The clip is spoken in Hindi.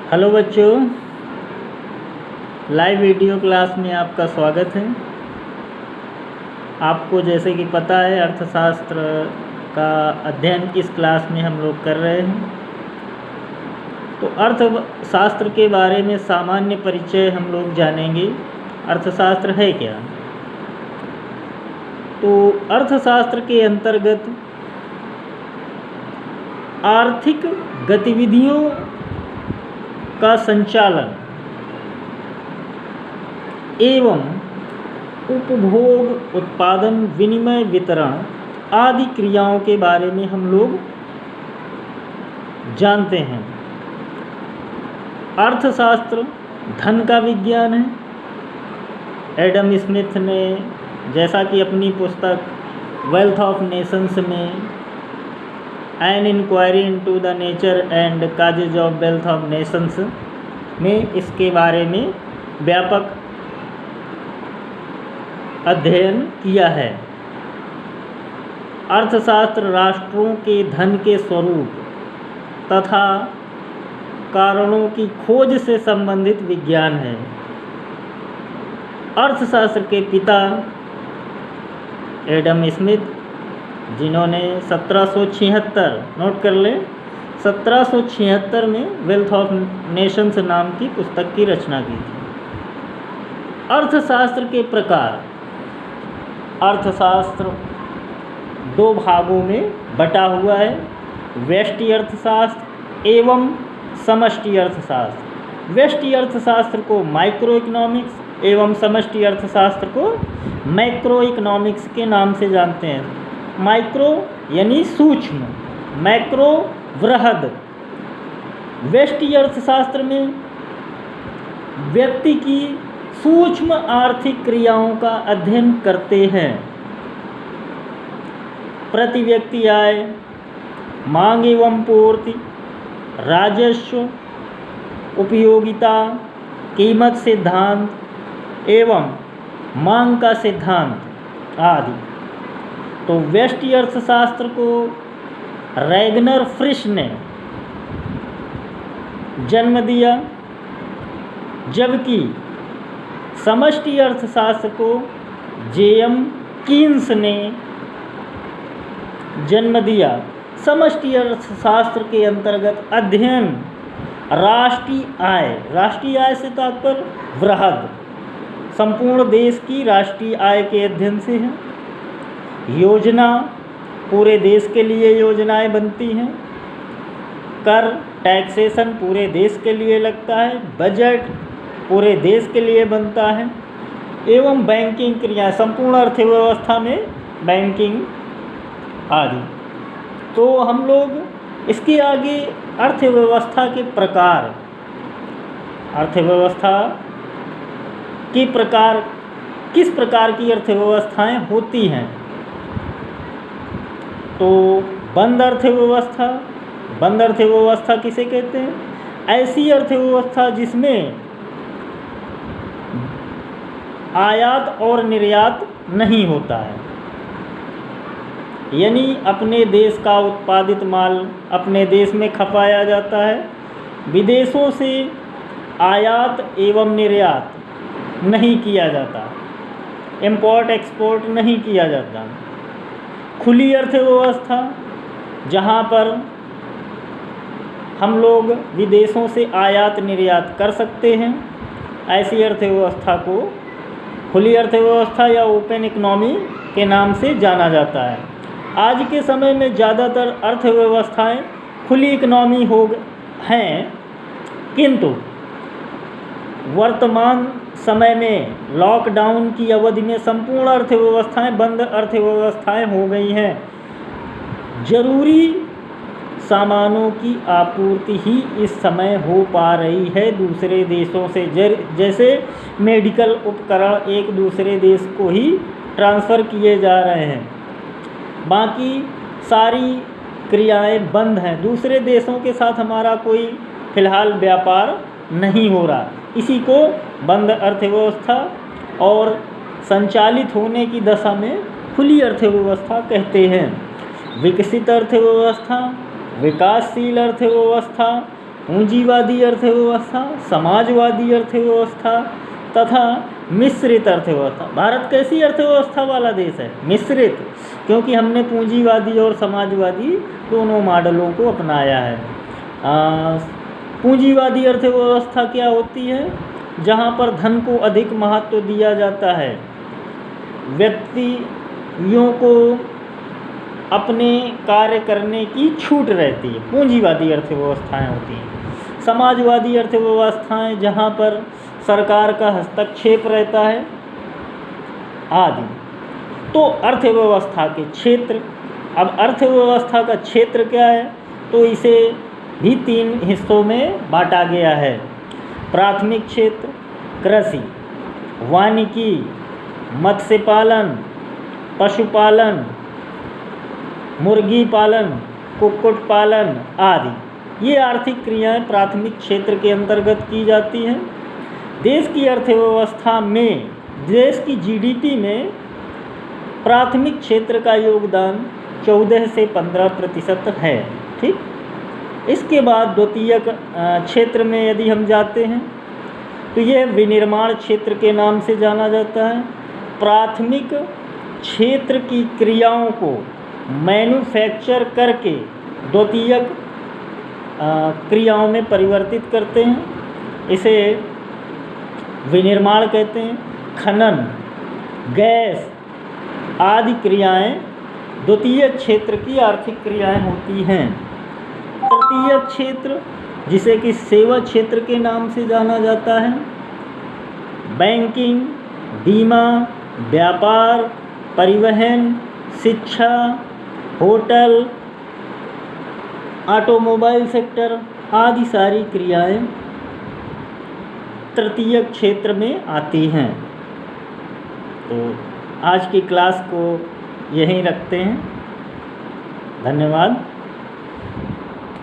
हेलो बच्चों, लाइव वीडियो क्लास में आपका स्वागत है। आपको जैसे कि पता है अर्थशास्त्र का अध्ययन इस क्लास में हम लोग कर रहे हैं। तो अर्थशास्त्र के बारे में सामान्य परिचय हम लोग जानेंगे। अर्थशास्त्र है क्या? तो अर्थशास्त्र के अंतर्गत आर्थिक गतिविधियों का संचालन एवं उपभोग, उत्पादन, विनिमय, वितरण आदि क्रियाओं के बारे में हम लोग जानते हैं। अर्थशास्त्र धन का विज्ञान है। एडम स्मिथ ने जैसा कि अपनी पुस्तक वेल्थ ऑफ नेशंस में an inquiry into the nature and causes of wealth of nations में इसके बारे में व्यापक अध्ययन किया है। अर्थशास्त्र राष्ट्रों के धन के स्वरूप तथा कारणों की खोज से संबंधित विज्ञान है। अर्थशास्त्र के पिता एडम स्मिथ, जिन्होंने 1776 नोट कर लें 1776 में वेल्थ ऑफ नेशंस नाम की पुस्तक की रचना की थी। अर्थशास्त्र के प्रकार। अर्थशास्त्र दो भागों में बटा हुआ है, व्यष्टि अर्थशास्त्र एवं समष्टि अर्थशास्त्र। व्यष्टि अर्थशास्त्र को माइक्रो इकोनॉमिक्स एवं समष्टि अर्थशास्त्र को मैक्रो इकोनॉमिक्स के नाम से जानते हैं। माइक्रो यानी सूक्ष्म, मैक्रो वृहद। व्यष्टि अर्थशास्त्र में व्यक्ति की सूक्ष्म आर्थिक क्रियाओं का अध्ययन करते हैं। प्रति व्यक्ति आय, मांग एवं पूर्ति, राजस्व, उपयोगिता, कीमत सिद्धांत एवं मांग का सिद्धांत आदि। तो व्यष्टि अर्थशास्त्र को रैगनर फ्रिश ने जन्म दिया, जबकि समष्टि अर्थशास्त्र को जेएम कीन्स ने जन्म दिया। समष्टि अर्थशास्त्र के अंतर्गत अध्ययन राष्ट्रीय आय से तात्पर्य वृहद, संपूर्ण देश की राष्ट्रीय आय के अध्ययन से है। योजना, पूरे देश के लिए योजनाएं बनती हैं। कर, टैक्सेशन पूरे देश के लिए लगता है। बजट पूरे देश के लिए बनता है। एवं बैंकिंग क्रिया, संपूर्ण अर्थव्यवस्था में बैंकिंग आदि। तो हम लोग इसके आगे अर्थव्यवस्था के प्रकार, अर्थव्यवस्था के प्रकार, किस प्रकार की अर्थव्यवस्थाएं होती हैं। तो बंद अर्थव्यवस्था, बंद अर्थव्यवस्था किसे कहते हैं? ऐसी अर्थव्यवस्था जिसमें आयात और निर्यात नहीं होता है, यानी अपने देश का उत्पादित माल अपने देश में खपाया जाता है, विदेशों से आयात एवं निर्यात नहीं किया जाता, इंपोर्ट एक्सपोर्ट नहीं किया जाता। खुली अर्थव्यवस्था, जहाँ पर हम लोग विदेशों से आयात निर्यात कर सकते हैं, ऐसी अर्थव्यवस्था को खुली अर्थव्यवस्था या ओपन इकोनॉमी के नाम से जाना जाता है। आज के समय में ज़्यादातर अर्थव्यवस्थाएं खुली इकोनॉमी हैं, किंतु वर्तमान समय में लॉकडाउन की अवधि में संपूर्ण अर्थव्यवस्थाएं बंद अर्थव्यवस्थाएं हो गई हैं। जरूरी सामानों की आपूर्ति ही इस समय हो पा रही है दूसरे देशों से, जैसे मेडिकल उपकरण एक दूसरे देश को ही ट्रांसफ़र किए जा रहे हैं। बाकी सारी क्रियाएं बंद हैं। दूसरे देशों के साथ हमारा कोई फ़िलहाल व्यापार नहीं हो रहा। इसी को बंद अर्थव्यवस्था और संचालित होने की दशा में खुली अर्थव्यवस्था कहते हैं। विकसित अर्थव्यवस्था, विकासशील अर्थव्यवस्था, पूंजीवादी अर्थव्यवस्था, समाजवादी अर्थव्यवस्था तथा मिश्रित अर्थव्यवस्था। भारत कैसी अर्थव्यवस्था वाला देश है? मिश्रित, क्योंकि हमने पूंजीवादी और समाजवादी दोनों मॉडलों को अपनाया है। पूंजीवादी अर्थव्यवस्था क्या होती है? जहाँ पर धन को अधिक महत्व दिया जाता है, व्यक्तियों को अपने कार्य करने की छूट रहती है, पूंजीवादी अर्थव्यवस्थाएं होती हैं। समाजवादी अर्थव्यवस्थाएं जहाँ पर सरकार का हस्तक्षेप रहता है आदि। तो अर्थव्यवस्था के क्षेत्र, अब अर्थव्यवस्था का क्षेत्र क्या है? तो इसे भी 3 हिस्सों में बांटा गया है। प्राथमिक क्षेत्र कृषि, वानिकी, मत्स्य पालन, पशुपालन, मुर्गी पालन, कुक्कुट पालन आदि। ये आर्थिक क्रियाएं प्राथमिक क्षेत्र के अंतर्गत की जाती हैं। देश की अर्थव्यवस्था में, देश की जीडीपी में प्राथमिक क्षेत्र का योगदान 14 से 15% है। ठीक, इसके बाद द्वितीयक क्षेत्र में यदि हम जाते हैं तो यह विनिर्माण क्षेत्र के नाम से जाना जाता है। प्राथमिक क्षेत्र की क्रियाओं को मैन्युफैक्चर करके द्वितीयक क्रियाओं में परिवर्तित करते हैं, इसे विनिर्माण कहते हैं। खनन, गैस आदि क्रियाएं द्वितीयक क्षेत्र की आर्थिक क्रियाएं होती हैं। तृतीयक क्षेत्र, जिसे कि सेवा क्षेत्र के नाम से जाना जाता है, बैंकिंग, बीमा, व्यापार, परिवहन, शिक्षा, होटल, ऑटोमोबाइल सेक्टर आदि सारी क्रियाएं तृतीयक क्षेत्र में आती हैं। तो आज की क्लास को यहीं रखते हैं। धन्यवाद।